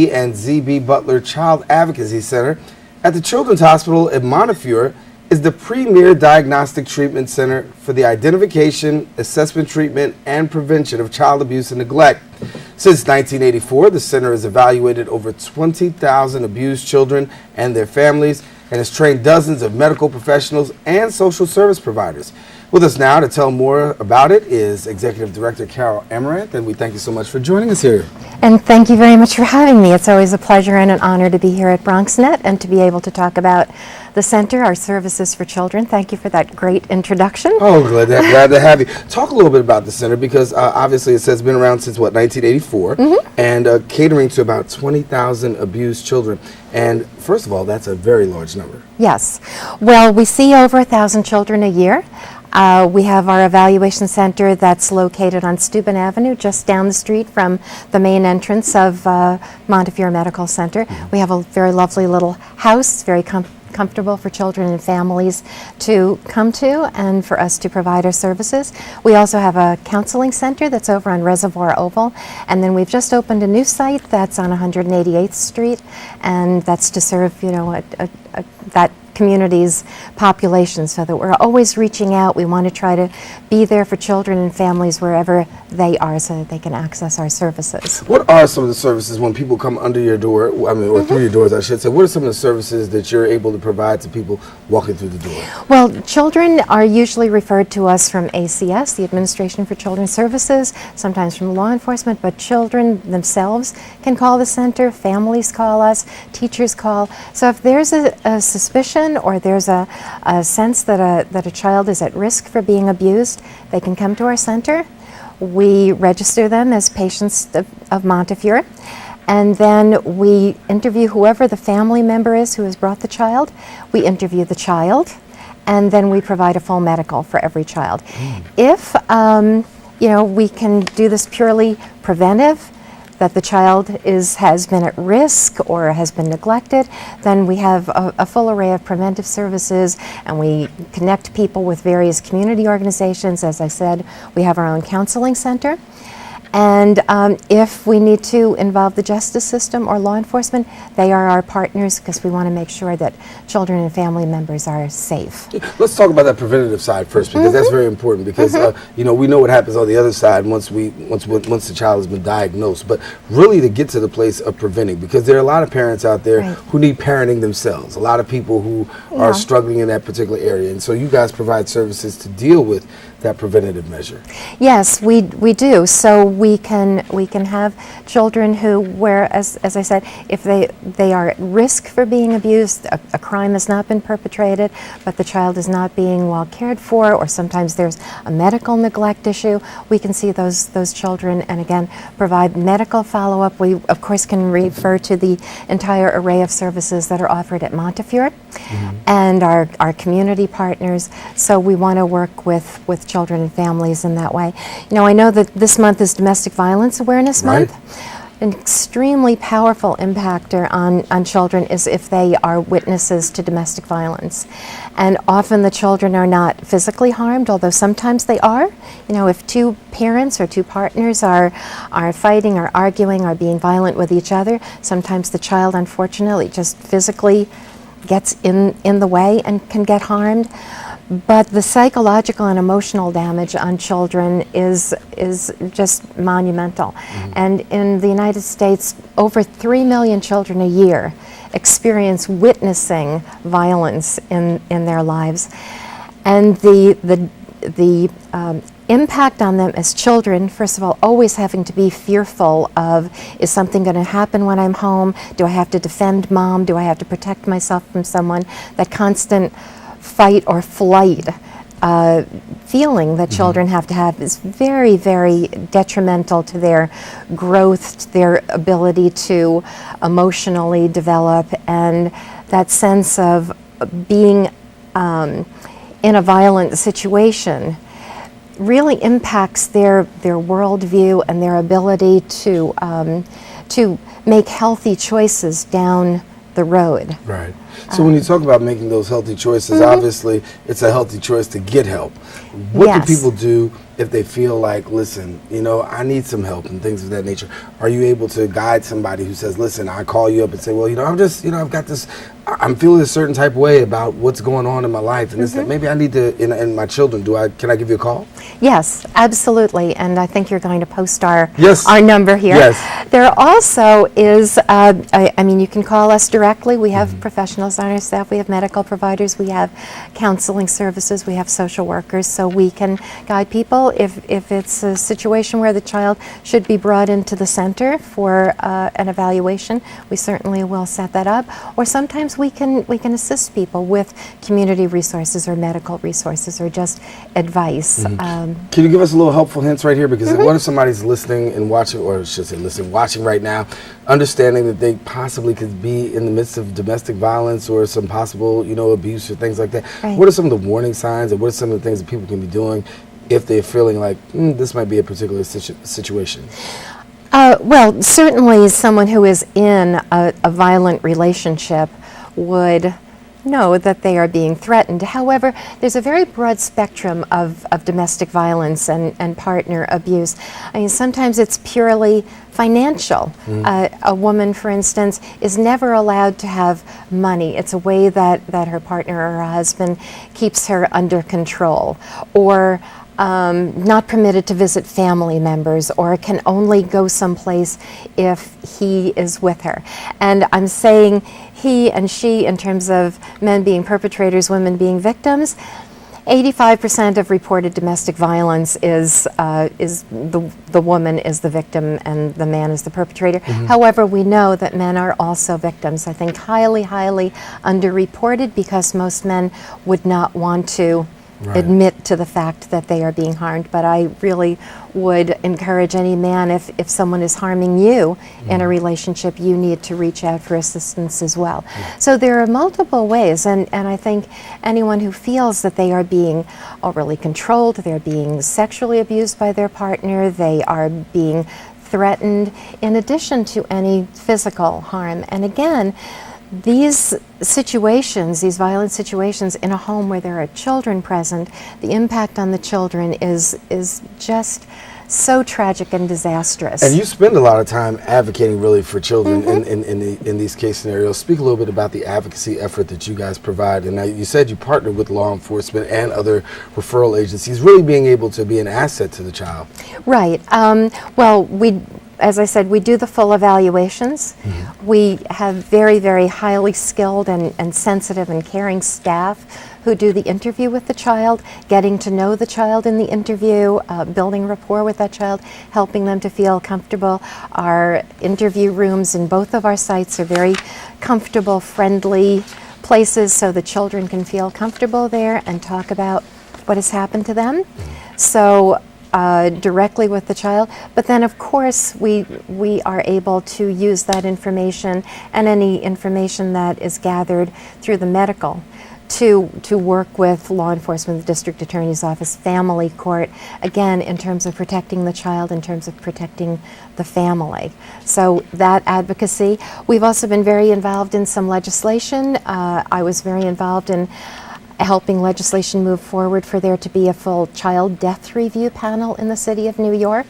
J.E Z.B Butler Child Advocacy Center at the Children's Hospital in Montefiore is the premier diagnostic treatment center for the identification, assessment, treatment, and prevention of child abuse and neglect. Since 1984, the center has evaluated over 20,000 abused children and their families and has trained dozens of medical professionals and social service providers. With us now to tell more about it is Executive Director Karel Amaranth, and we thank you so much for joining us here. And thank you very much for having me. It's always a pleasure and an honor to be here at BronxNet and to be able to talk about the center, our services for children. Thank you for that great introduction. Oh, glad to have you. Talk a little bit about the center because obviously it says it's been around since, 1984, and catering to about 20,000 abused children. And first of all, that's a very large number. Yes. Well, we see over 1,000 children a year. We have our evaluation center that's located on Steuben Avenue, just down the street from the main entrance of Montefiore Medical Center. We have a very lovely little house, very comfortable for children and families to come to and for us to provide our services. We also have a counseling center that's over on Reservoir Oval, and then we've just opened a new site that's on 188th Street, and that's to serve, that community's population, so that we're always reaching out. We want to try to be there for children and families wherever they are so that they can access our services. What are some of the services when people come under your door, or through your doors, I should say? What are some of the services that you're able to provide to people walking through the door? Well, children are usually referred to us from ACS, the Administration for Children's Services, sometimes from law enforcement, but children themselves can call the center, families call us, teachers call. So if there's a suspicion or there's a sense that a child is at risk for being abused, they can come to our center. We register them as patients of Montefiore, and then we interview whoever the family member is who has brought the child. We interview the child, and then we provide a full medical for every child. If we can do this purely preventive, that the child has been at risk or has been neglected, then we have a full array of preventive services, and we connect people with various community organizations. As I said, we have our own counseling center. And if we need to involve the justice system or law enforcement, they are our partners because we want to make sure that children and family members are safe. Let's talk about that preventative side first, because that's very important, because we know what happens on the other side once the child has been diagnosed, but really to get to the place of preventing, because there are a lot of parents out there who need parenting themselves, a lot of people who are struggling in that particular area, and so you guys provide services to deal with that preventative measure. Yes, we do. So we can have children who, as I said, if they are at risk for being abused, a crime has not been perpetrated, but the child is not being well cared for, or sometimes there's a medical neglect issue, we can see those children and again provide medical follow-up. We of course can refer to the entire array of services that are offered at Montefiore and our community partners. So we want to work with children and families in that way. I know that this month is Domestic Violence Awareness Month. An extremely powerful impactor on children is if they are witnesses to domestic violence. And often the children are not physically harmed, although sometimes they are. If two parents or two partners are fighting or arguing or being violent with each other, sometimes the child unfortunately just physically gets in the way and can get harmed. But the psychological and emotional damage on children is just monumental. And in the United States, over 3 million children a year experience witnessing violence in their lives. And the impact on them as children, first of all, always having to be fearful of, is something going to happen when I'm home? Do I have to defend mom? Do I have to protect myself from someone? That constant fight or flight feeling that children have to have is very, very detrimental to their growth, to their ability to emotionally develop, and that sense of being in a violent situation really impacts their worldview and their ability to make healthy choices down the road. Right. So when you talk about making those healthy choices, obviously it's a healthy choice to get help. What do people do if they feel like, listen, you know, I need some help and things of that nature? Are you able to guide somebody who says, listen, I call you up and say, well, you know, I'm just, you know, I've got this, I'm feeling a certain type of way about what's going on in my life, and this, that maybe I need to, and my children, can I give you a call? Yes, absolutely. And I think you're going to post our Yes. our number here. Yes. There also is, I mean, you can call us directly. We have professionals on our staff. We have medical providers. We have counseling services. We have social workers. So we can guide people if it's a situation where the child should be brought into the center for an evaluation. We certainly will set that up. Or sometimes we can assist people with community resources or medical resources or just advice. Can you give us a little helpful hints right here? Because what if somebody's listening and watching, or I should say listening, watching right now, understanding that they possibly could be in the midst of domestic violence or some possible, you know, abuse or things like that. Right. What are some of the warning signs, and what are some of the things that people can be doing if they're feeling like this might be a particular situation? Well, certainly someone who is in a violent relationship would know that they are being threatened. However, there's a very broad spectrum of domestic violence and partner abuse. I mean, sometimes it's purely financial. A woman, for instance, is never allowed to have money. It's a way that her partner or her husband keeps her under control. Or not permitted to visit family members, or can only go someplace if he is with her. And I'm saying he and she in terms of men being perpetrators, women being victims. 85% of reported domestic violence is the woman is the victim and the man is the perpetrator. However, we know that men are also victims. I think highly, highly underreported because most men would not want to admit to the fact that they are being harmed. But I really would encourage any man, if someone is harming you in a relationship, you need to reach out for assistance as well. So there are multiple ways, and I think anyone who feels that they are being overly controlled, they're being sexually abused by their partner, they are being threatened, in addition to any physical harm. And again, these situations, these violent situations in a home where there are children present, the impact on the children is just so tragic and disastrous. And you spend a lot of time advocating really for children in these case scenarios. Speak a little bit about the advocacy effort that you guys provide. And now you said you partner with law enforcement and other referral agencies, really being able to be an asset to the child. Right. Well, as I said, we do the full evaluations. We have very, very highly skilled and sensitive and caring staff who do the interview with the child, getting to know the child in the interview, building rapport with that child, helping them to feel comfortable. Our interview rooms in both of our sites are very comfortable, friendly places so the children can feel comfortable there and talk about what has happened to them. So directly with the child, but then of course we are able to use that information and any information that is gathered through the medical to work with law enforcement, the district attorney's office, family court, again in terms of protecting the child, in terms of protecting the family. So that advocacy. We've also been very involved in some legislation. I was very involved in helping legislation move forward for there to be a full child death review panel in the city of New York,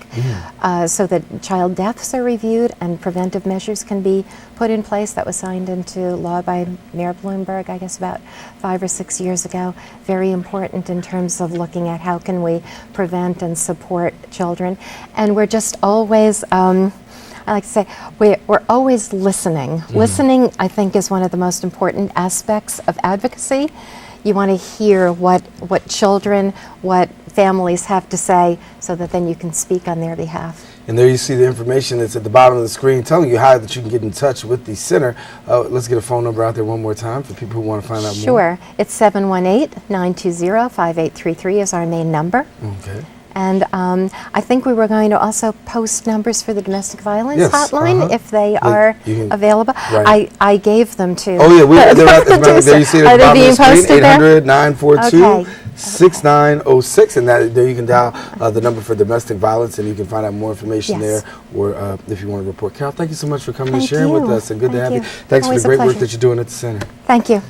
so that child deaths are reviewed and preventive measures can be put in place. That was signed into law by Mayor Bloomberg, I guess about 5 or 6 years ago. Very important in terms of looking at how can we prevent and support children. And we're just always, I like to say, we're always listening. Listening, I think, is one of the most important aspects of advocacy. You want to hear what children, what families have to say, so that then you can speak on their behalf. And there you see the information that's at the bottom of the screen telling you how that you can get in touch with the center. Let's get a phone number out there one more time for people who want to find out more. Sure. It's 718-920-5833 is our main number. Okay. And I think we were going to also post numbers for the domestic violence Yes, hotline if they are available. Right. I gave them to. Oh yeah, there you see it at the bottom of the screen, 800-942-6906, and there you can dial the number for domestic violence, and you can find out more information there, or if you want to report. Carol, thank you so much for coming and sharing with us, and good to have you. Thanks for the great work that you're doing at the center. Thank you.